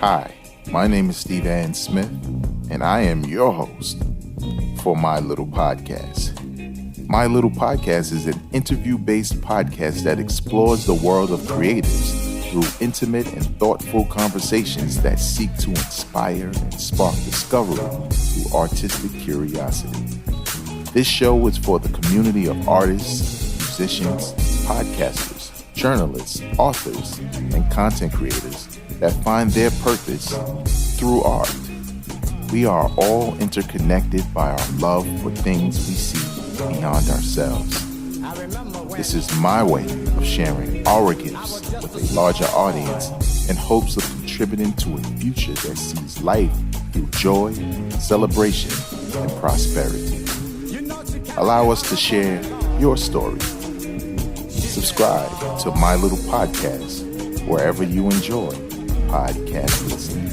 Hi, my name is Steve Ann Smith, and I am your host for My Little Podcast. My Little Podcast is an interview-based podcast that explores the world of creatives through intimate and thoughtful conversations that seek to inspire and spark discovery through artistic curiosity. This show is for the community of artists, musicians, podcasters, journalists, authors, and content creators that find their purpose through art. We are all interconnected by our love for things we see beyond ourselves. This is my way of sharing our gifts with a larger audience in hopes of contributing to a future that sees life through joy, celebration, and prosperity. Allow us to share your story. Subscribe to My Little Podcast wherever you enjoy podcast listening.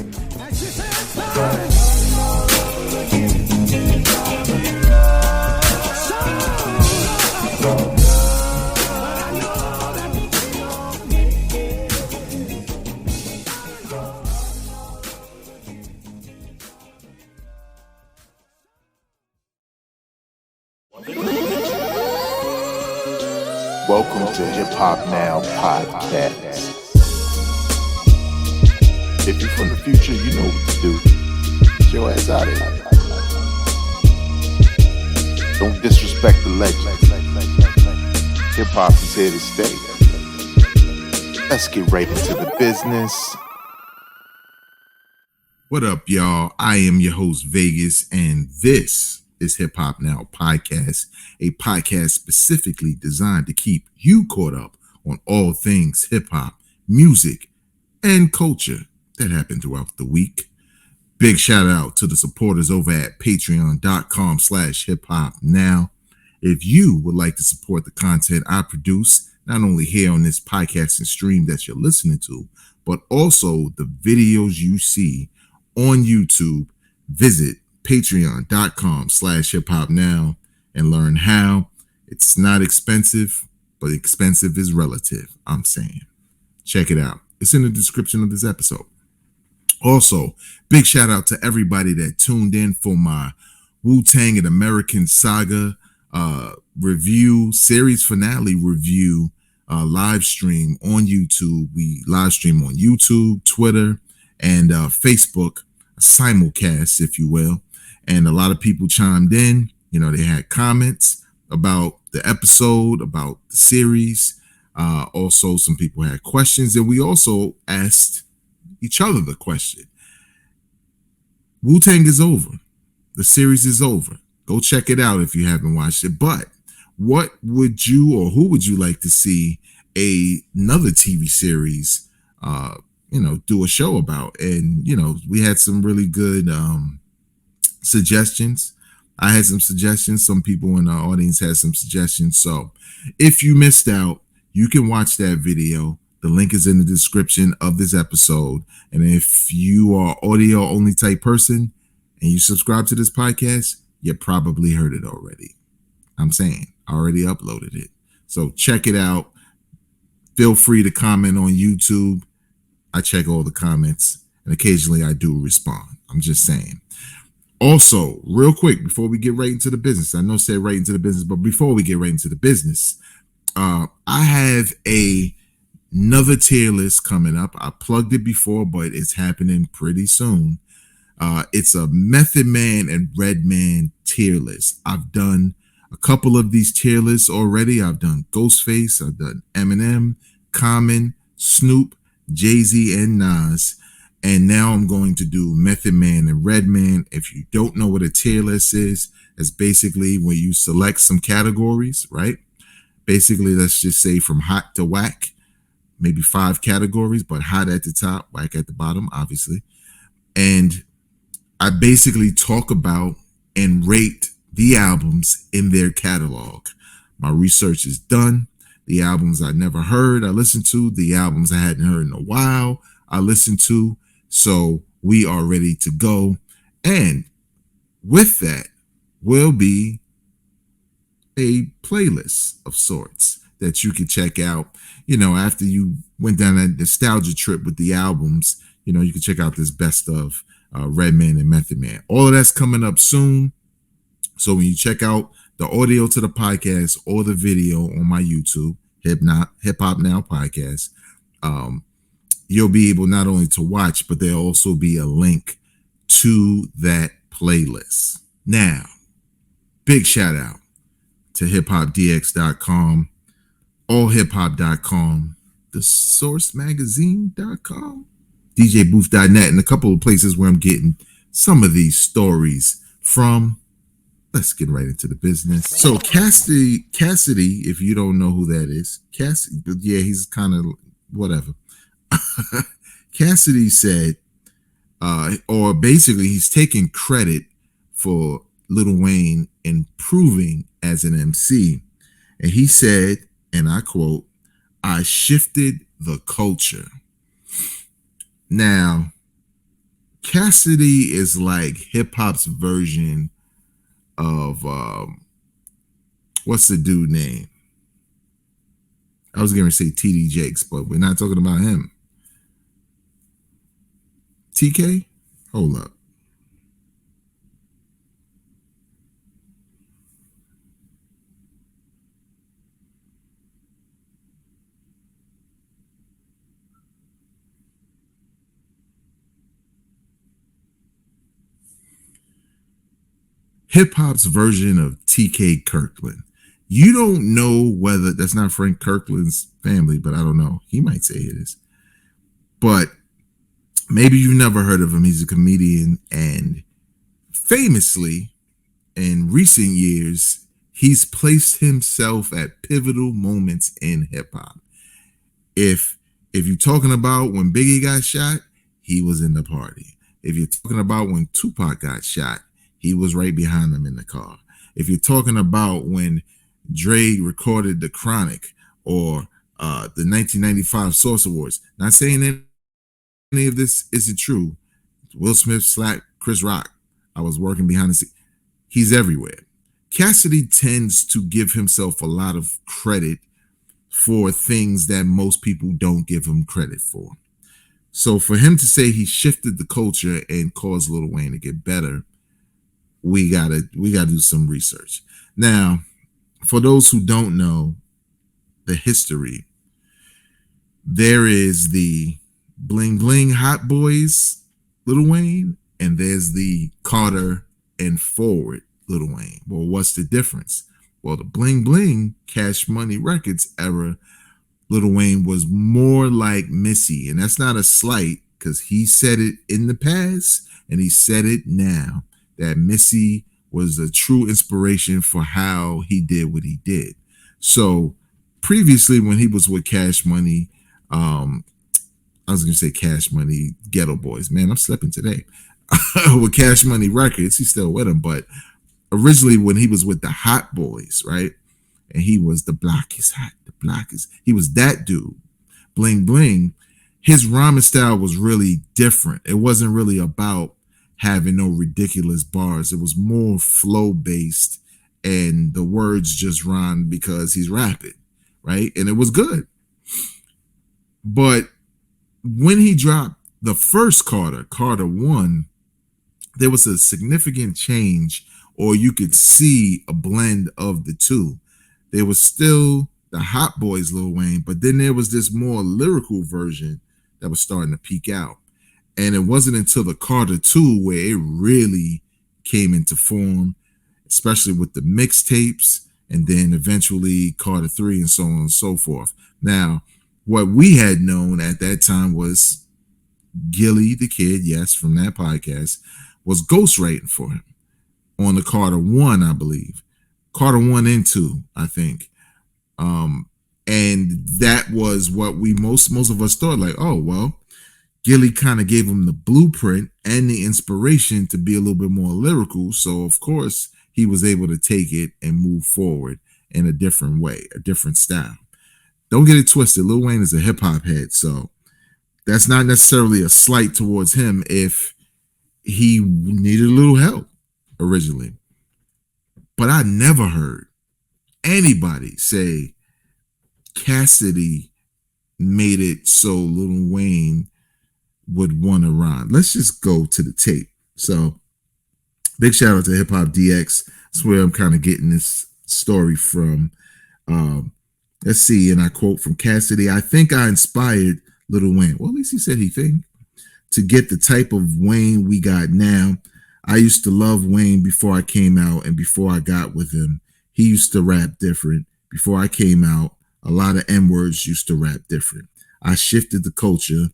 Welcome to Hip Hop Now Podcast. If you're from the future, you know what to do. Get your ass out of here. Don't disrespect the legend. Hip hop is here to stay. Let's get right into the business. What up, y'all? I am your host, Vegas, and this is Hip Hop Now Podcast, a podcast specifically designed to keep you caught up on all things hip hop, music, and culture that happened throughout the week. Big shout out to the supporters over at patreon.com/hiphopnow. If you would like to support the content I produce, not only here on this podcast and stream that you're listening to, but also the videos you see on YouTube, visit patreon.com/hiphopnow and learn how. It's not expensive, but expensive is relative, I'm saying. Check it out. It's in the description of this episode. Also, big shout out to everybody that tuned in for my Wu-Tang and American Saga review, series finale review live stream on YouTube. We live stream on YouTube, Twitter, and Facebook, a simulcast, if you will. And a lot of people chimed in. You know, they had comments about the episode, about the series. Also, some people had questions, and we also asked each other the question. Wu-Tang is over. The series is over. Go check it out if you haven't watched it. But what would you, or who would you like to see another TV series, do a show about? And, we had some really good suggestions. I had some suggestions. Some people in our audience had some suggestions. So if you missed out, you can watch that video. The link is in the description of this episode. And if you are audio only type person and you subscribe to this podcast, you probably heard it already. I'm saying, I already uploaded it. So check it out. Feel free to comment on YouTube. I check all the comments, and occasionally I do respond. I'm just saying. Also, real quick, before we get right into the business, I know say right into the business, but before we get right into the business, I have another tier list coming up. I plugged it before, but it's happening pretty soon. It's a Method Man and Redman tier list. I've done a couple of these tier lists already. I've done Ghostface, I've done Eminem, Common, Snoop, Jay-Z, and Nas. And now I'm going to do Method Man and Redman. If you don't know what a tier list is, it's basically when you select some categories, right? Basically, let's just say from hot to whack, maybe 5 categories, but hot at the top, whack at the bottom, obviously. And I basically talk about and rate the albums in their catalog. My research is done. The albums I never heard, I listened to. The albums I hadn't heard in a while, I listened to. So we are ready to go. And with that will be a playlist of sorts that you can check out. After you went down that nostalgia trip with the albums, you can check out this best of Redman and Method Man. All of that's coming up soon. So when you check out the audio to the podcast or the video on my YouTube, Hip Hop Now Podcast, you'll be able not only to watch, but there'll also be a link to that playlist. Now, big shout out to hiphopdx.com, allhiphop.com, thesourcemagazine.com, djbooth.net, and a couple of places where I'm getting some of these stories from. Let's get right into the business. So Cassidy, if you don't know who that is, he's kind of whatever. Cassidy said, or basically he's taking credit for Lil Wayne improving as an MC. And he said, and I quote, "I shifted the culture." Now, Cassidy is like hip hop's version of what's the dude name? I was gonna say TD Jakes, but we're not talking about him. TK? Hold up. Hip hop's version of TK Kirkland. You don't know whether that's not Frank Kirkland's family, but I don't know. He might say it is. But maybe you've never heard of him. He's a comedian, and famously, in recent years, he's placed himself at pivotal moments in hip hop. If you're talking about when Biggie got shot, he was in the party. If you're talking about when Tupac got shot, he was right behind him in the car. If you're talking about when Dre recorded The Chronic or the 1995 Source Awards, not saying that any of this isn't true. Will Smith slapped Chris Rock. I was working behind the scenes. He's everywhere. Cassidy tends to give himself a lot of credit for things that most people don't give him credit for. So for him to say he shifted the culture and caused Lil Wayne to get better, we gotta do some research. Now, for those who don't know the history, there is the Bling Bling Hot Boys Lil Wayne, and there's the Carter and Forward Lil Wayne. Well, what's the difference? Well, the Bling Bling Cash Money Records era, Lil Wayne was more like Missy, and that's not a slight because he said it in the past and he said it now, that Missy was a true inspiration for how he did what he did. So previously when he was with Cash Money, I was going to say Cash Money Ghetto Boys. Man, I'm slipping today. With Cash Money Records, he's still with him. But originally when he was with the Hot Boys, right? And he was the block is hot, the block is, he was that dude. Bling Bling. His rhyming style was really different. It wasn't really about having no ridiculous bars. It was more flow based, and the words just rhymed because he's rapping, right? And it was good. But when he dropped the first Carter 1, there was a significant change, or you could see a blend of the two. There was still the Hot Boys Lil Wayne, but then there was this more lyrical version that was starting to peak out. And it wasn't until the Carter 2 where it really came into form, especially with the mixtapes, and then eventually Carter 3 and so on and so forth. Now, what we had known at that time was Gilly the Kid, yes, from that podcast, was ghostwriting for him on the Carter 1, I believe. Carter 1 and 2, I think. And that was what we most of us thought, like, oh, well, Gilly kind of gave him the blueprint and the inspiration to be a little bit more lyrical. So, of course, he was able to take it and move forward in a different way, a different style. Don't get it twisted. Lil Wayne is a hip hop head. So that's not necessarily a slight towards him if he needed a little help originally. But I never heard anybody say Cassidy made it so Lil Wayne would want to rhyme. Let's just go to the tape. So big shout out to Hip Hop DX. That's where I'm kind of getting this story from. Let's see, and I quote from Cassidy: "I think I inspired Lil Wayne." Well, at least he said he think to get the type of Wayne we got now. I used to love Wayne before I came out and before I got with him. He used to rap different. Before I came out, a lot of N-words used to rap different. I shifted the culture.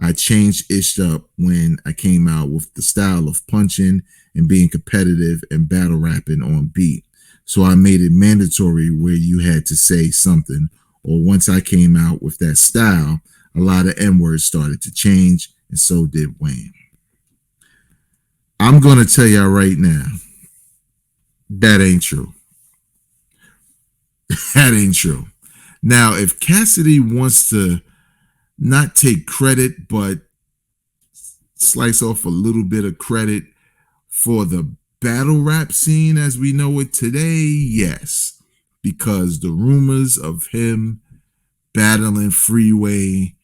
I changed ish up when I came out with the style of punching and being competitive and battle rapping on beat. So I made it mandatory where you had to say something. Or once I came out with that style, a lot of N-words started to change, and so did Wayne. I'm going to tell y'all right now, that ain't true. That ain't true. Now, if Cassidy wants to not take credit, but slice off a little bit of credit for the battle rap scene as we know it today, yes. Because the rumors of him battling Freeway,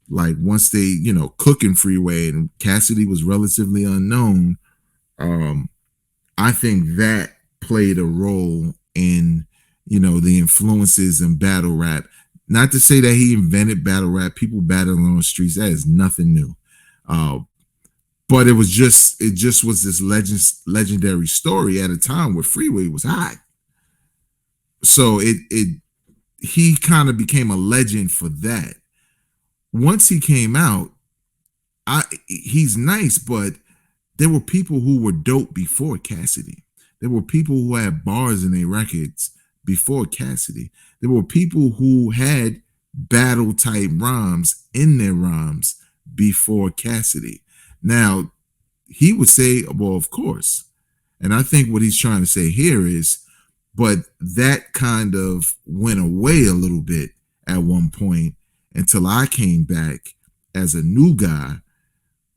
like once they, cooking Freeway, and Cassidy was relatively unknown, I think that played a role in, the influences in battle rap. Not to say that he invented battle rap. People battling on the streets, that is nothing new. But it just was this legendary story at a time where Freeway was hot. So he kind of became a legend for that. Once he came out, he's nice, but there were people who were dope before Cassidy. There were people who had bars in their records before Cassidy. There were people who had battle type rhymes in their rhymes before Cassidy. Now, he would say, well, of course. And I think what he's trying to say here is, but that kind of went away a little bit at one point until I came back as a new guy,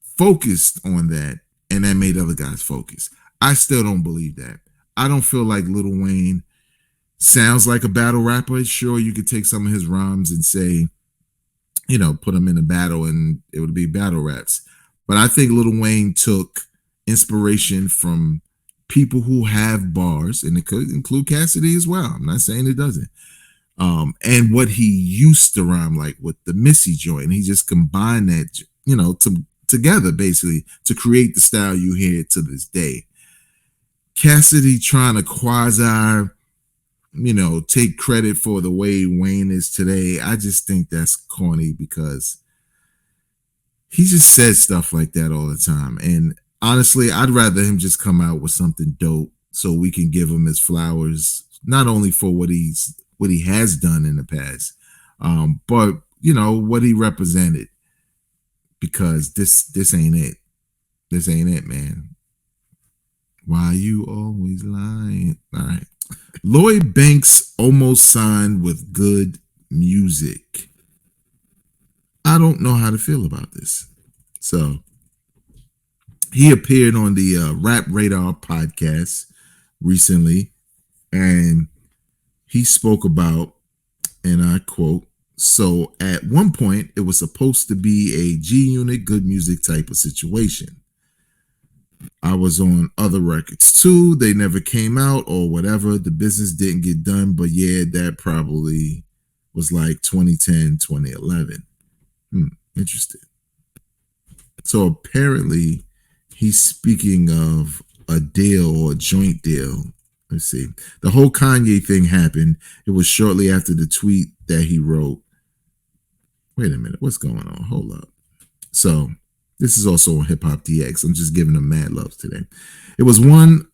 focused on that, and that made other guys focus. I still don't believe that. I don't feel like Lil Wayne sounds like a battle rapper. Sure, you could take some of his rhymes and say, put them in a battle and it would be battle raps. But I think Lil Wayne took inspiration from people who have bars, and it could include Cassidy as well. I'm not saying it doesn't. And what he used to rhyme like with the Missy joint. He just combined that, together basically to create the style you hear to this day. Cassidy trying to quasi, take credit for the way Wayne is today. I just think that's corny because he just says stuff like that all the time. And honestly, I'd rather him just come out with something dope so we can give him his flowers, not only for what he has done in the past, but what he represented. Because this ain't it. This ain't it, man. Why you always lying? All right. Lloyd Banks almost signed with Good Music. I don't know how to feel about this. So he appeared on the Rap Radar podcast recently, and he spoke about, and I quote, "So at one point, it was supposed to be a G-Unit Good Music type of situation. I was on other records too. They never came out or whatever. The business didn't get done. But yeah, that probably was like 2010, 2011. Interesting. So apparently he's speaking of a deal or a joint deal. Let's see. The whole Kanye thing happened. It was shortly after the tweet that he wrote. Wait a minute. What's going on? Hold up. So this is also on Hip Hop DX. I'm just giving them mad love today. It was one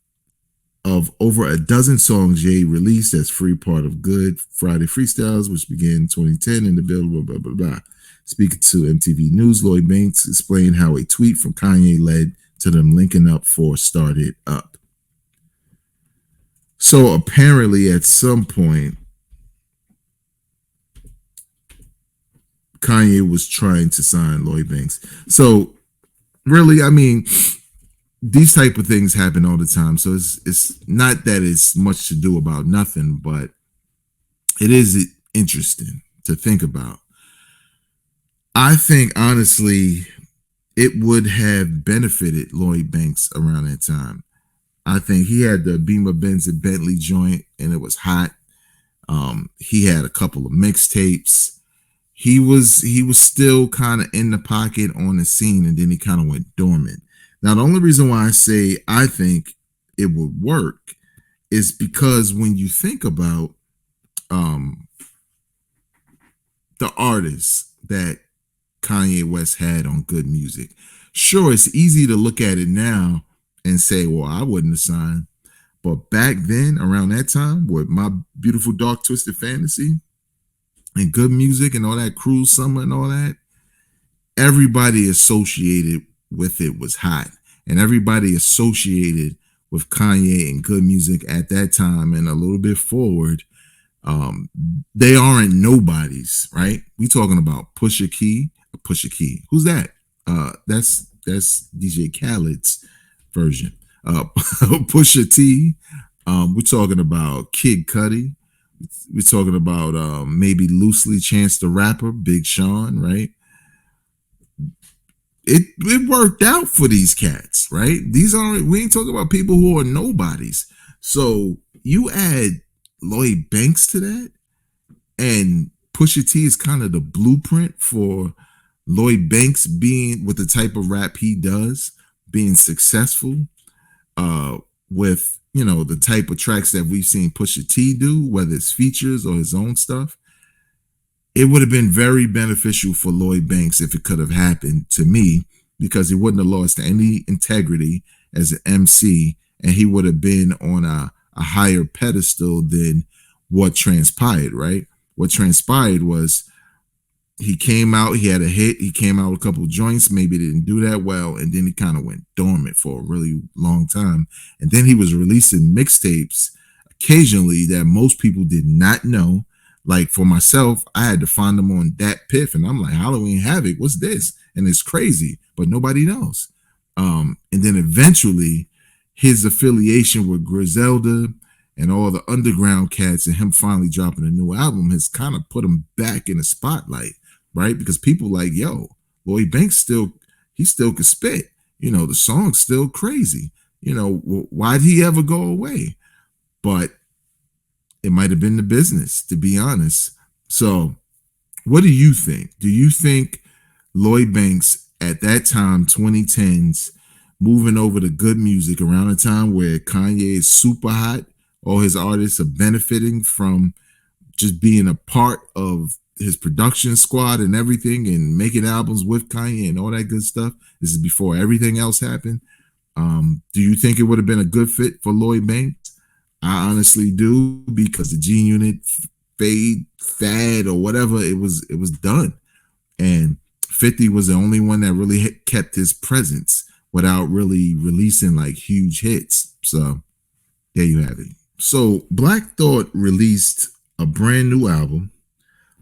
of over a dozen songs Ye released as free part of Good Friday Freestyles, which began in 2010 in the bill, blah, blah, blah, blah. Speaking to MTV News, Lloyd Banks explained how a tweet from Kanye led to them linking up for Start It Up. So apparently at some point, Kanye was trying to sign Lloyd Banks. So really, I mean, these type of things happen all the time. So it's not that it's much to do about nothing, but it is interesting to think about. I think honestly, it would have benefited Lloyd Banks around that time. I think he had the Beamer Benz and Bentley joint, and it was hot. He had a couple of mixtapes. He was still kind of in the pocket on the scene, and then he kind of went dormant. Now, the only reason why I say I think it would work is because when you think about um, the artists that Kanye West had on Good Music, sure, it's easy to look at it now and say, well, I wouldn't have signed. But back then, around that time, with My Beautiful Dark Twisted Fantasy and Good Music and all that, Cruel Summer and all that, everybody associated with it was hot. And everybody associated with Kanye and Good Music at that time and a little bit forward, um, they aren't nobodies, right? We talking about Pusha Key. Pusha Key. Who's that? That's DJ Khaled's version. Pusha T. We're talking about Kid Cudi. We're talking about maybe loosely Chance the Rapper, Big Sean, right? It worked out for these cats, right? We ain't talking about people who are nobodies. So you add Lloyd Banks to that, and Pusha T is kind of the blueprint for Lloyd Banks being with the type of rap he does, being successful, with the type of tracks that we've seen Pusha T do, whether it's features or his own stuff. It would have been very beneficial for Lloyd Banks if it could have happened, to me, because he wouldn't have lost any integrity as an MC, and he would have been on a higher pedestal than what transpired, right? What transpired was he came out, he had a hit, he came out with a couple of joints, maybe didn't do that well, and then he kind of went dormant for a really long time. And then he was releasing mixtapes occasionally that most people did not know. Like for myself, I had to find them on Dat Piff, and I'm like, Halloween Havoc, what's this? And it's crazy, but nobody knows. And then eventually, his affiliation with Griselda and all the underground cats, and him finally dropping a new album, has kind of put him back in the spotlight, right? Because people like, yo, Lloyd Banks he still could spit. The song's still crazy. Why'd he ever go away? But it might have been the business, to be honest. So, what do you think? Do you think Lloyd Banks at that time, 2010s, moving over to Good Music around a time where Kanye is super hot, all his artists are benefiting from just being a part of his production squad and everything, and making albums with Kanye and all that good stuff? This is before everything else happened. Do you think it would have been a good fit for Lloyd Banks? I honestly do, because the G Unit fad or whatever, it was done, and 50 was the only one that really kept his presence without really releasing like huge hits. So there you have it. So Black Thought released a brand new album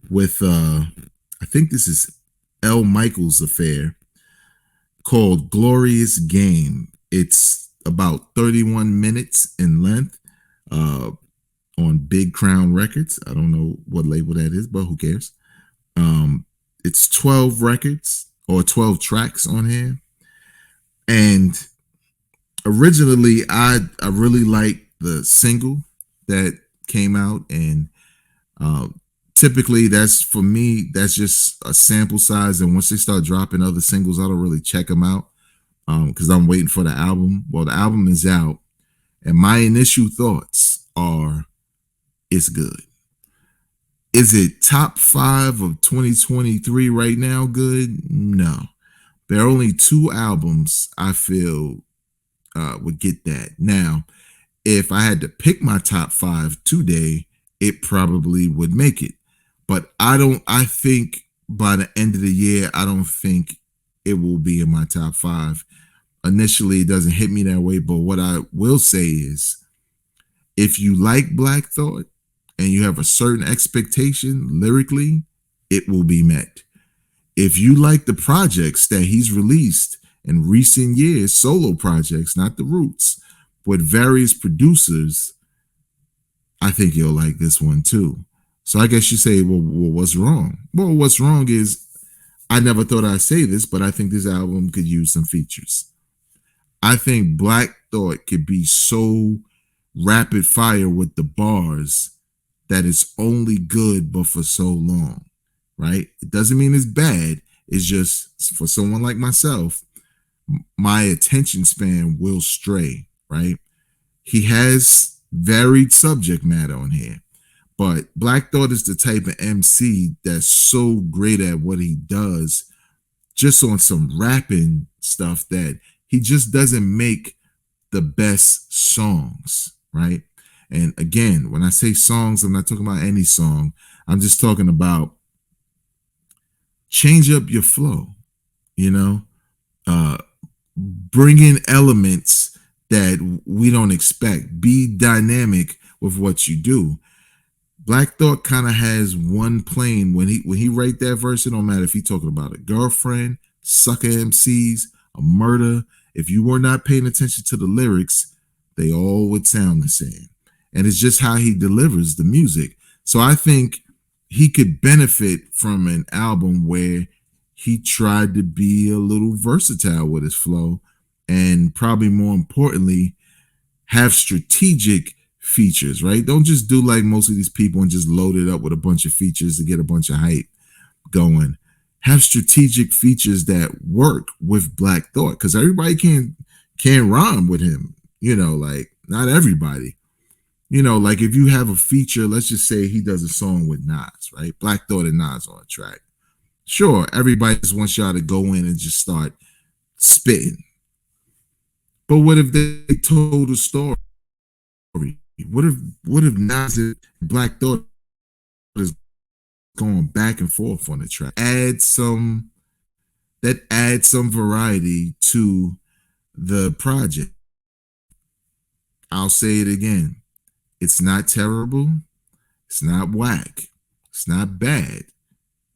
with I think this is L. Michaels' affair, called Glorious Game. It's about 31 minutes in length, on Big Crown Records. I don't know what label that is, but who cares? It's 12 records or 12 tracks on here. And originally, I really liked the single that came out, and typically that's, for me, that's just a sample size. And once they start dropping other singles, I don't really check them out, because I'm waiting for the album. Well, the album is out, and my initial thoughts are, it's good. Is it top 5 of 2023 right now good? No. There are only 2 albums I feel would get that. Now, if I had to pick my top 5 today, it probably would make it. But I think by the end of the year, I don't think it will be in my top 5. Initially, it doesn't hit me that way. But what I will say is, if you like Black Thought and you have a certain expectation lyrically, it will be met. If you like the projects that he's released in recent years, solo projects, not the Roots, with various producers, I think you'll like this one too. So I guess you say, well, what's wrong? Well, what's wrong is I never thought I'd say this, but I think this album could use some features. I think Black Thought could be so rapid fire with the bars that it's only good but for so long, right? It doesn't mean it's bad. It's just for someone like myself, my attention span will stray, right? He has varied subject matter on here, but Black Thought is the type of MC that's so great at what he does, just on some rapping stuff, that he just doesn't make the best songs, right? And again, when I say songs, I'm not talking about any song. I'm just talking about change up your flow, you know, bring in elements that we don't expect. Be dynamic with what you do. Black Thought kind of has one plane. When he write that verse, it don't matter if he talking about a girlfriend, sucker MCs, a murder. If you were not paying attention to the lyrics, they all would sound the same. And it's just how he delivers the music. So I think he could benefit from an album where he tried to be a little versatile with his flow, and probably more importantly, have strategic features, right? Don't just do like most of these people and just load it up with a bunch of features to get a bunch of hype going. Have strategic features that work with Black Thought, because everybody can't rhyme with him, you know, like not everybody. You know, like if you have a feature, let's just say he does a song with Nas, right? Black Thought and Nas on a track. Sure, everybody just wants y'all to go in and just start spitting. But what if they told a story? What if Nas and Black Thought is going back and forth on the track? Adds some variety to the project. I'll say it again. It's not terrible. It's not whack. It's not bad.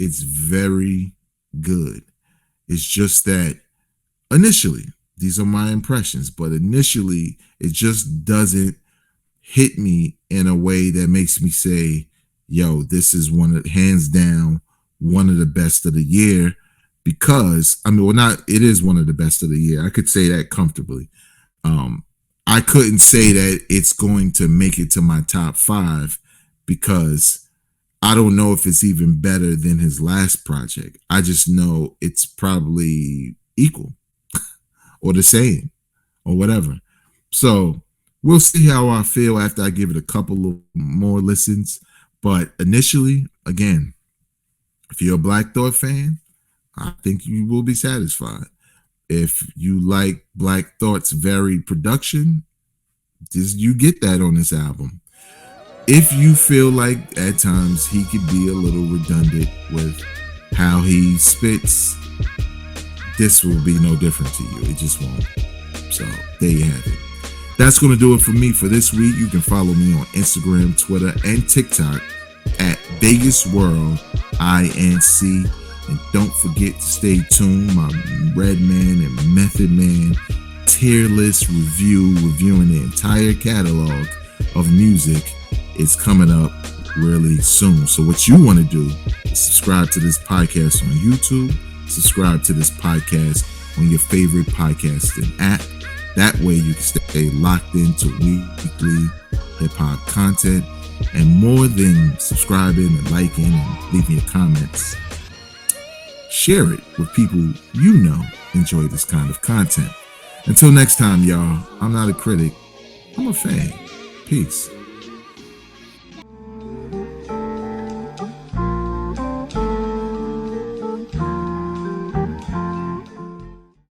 It's very good. It's just that initially, these are my impressions, but initially it just doesn't hit me in a way that makes me say, yo, this is hands down one of the best of the year. Because it is one of the best of the year. I could say that comfortably. I couldn't say that it's going to make it to my top 5 because I don't know if it's even better than his last project. I just know it's probably equal or the same or whatever. So we'll see how I feel after I give it a couple of more listens. But initially, again, if you're a Black Thought fan, I think you will be satisfied. If you like Black Thought's varied production, you get that on this album. If you feel like at times he could be a little redundant with how he spits, this will be no different to you. It just won't. So there you have it. That's going to do it for me for this week. You can follow me on Instagram, Twitter, and TikTok at Vegas World INC. And don't forget to stay tuned. My Redman and Method Man tier list reviewing the entire catalog of music is coming up really soon. So what you want to do is subscribe to this podcast on YouTube, subscribe to this podcast on your favorite podcasting app. That way you can stay locked into weekly hip-hop content. And more than subscribing and liking and leaving your comments, share it with people you know enjoy this kind of content. Until next time, y'all, I'm not a critic, I'm a fan. Peace.